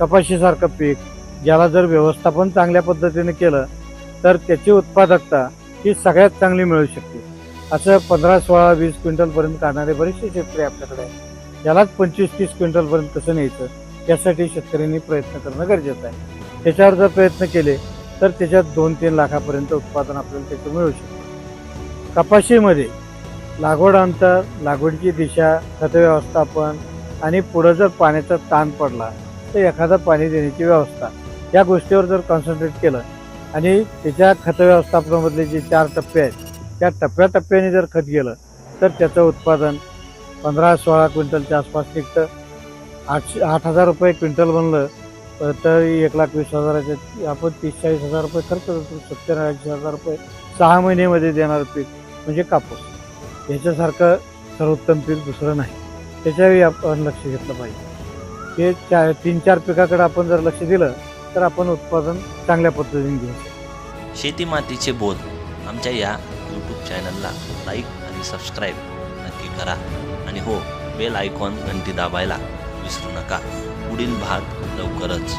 कपाशीसारखं पीक ज्याला जर व्यवस्थापन चांगल्या पद्धतीने केलं तर त्याची उत्पादकता ही सगळ्यात चांगली मिळू शकते. असं 15, 16, 20 क्विंटलपर्यंत काढणारे बरेचसे शेतकरी आपल्याकडे आहेत. यालाच 25-30 क्विंटलपर्यंत कसं न्यायचं यासाठी शेतकऱ्यांनी प्रयत्न करणं गरजेचं आहे. त्याच्यावर जर प्रयत्न केले तर त्याच्यात 2-3 लाखापर्यंत उत्पादन आपल्याला त्याचं मिळू शकतं. कपाशीमध्ये लागवड अंतर, लागवडीची दिशा, खत व्यवस्थापन आणि पुढं जर पाण्याचा ताण पडला तर एखादा पाणी देण्याची व्यवस्था या गोष्टीवर जर कॉन्सन्ट्रेट केलं आणि त्याच्या खत व्यवस्थापनामधले जे 4 टप्पे आहेत त्या टप्प्याटप्प्याने जर खत गेलं तर त्याचं उत्पादन 15-16 क्विंटलच्या आसपास निघतं. 8,000 रुपये क्विंटल बनलं तर 1,20,000 आपण 30-40 हजार रुपये खर्च करतो. 70-80 हजार रुपये 6 महिन्यामध्ये देणारं पीक म्हणजे कापूस. याच्यासारखं सर्वोत्तम पीक दुसरं नाही. त्याच्यावेळी आपण लक्ष घेतलं पाहिजे. हे 3-4 पिकाकडे आपण जर लक्ष दिलं तर आपण उत्पादन चांगल्या पद्धतीने घेऊ शकतो. शेती मातीचे बोध आमच्या या यूट्यूब चॅनलला लाईक आणि सबस्क्राईब नक्की करा आणि हो, बेल आयकॉन घंटी दाबायला विसरू नका. पुढील भाग लवकरच.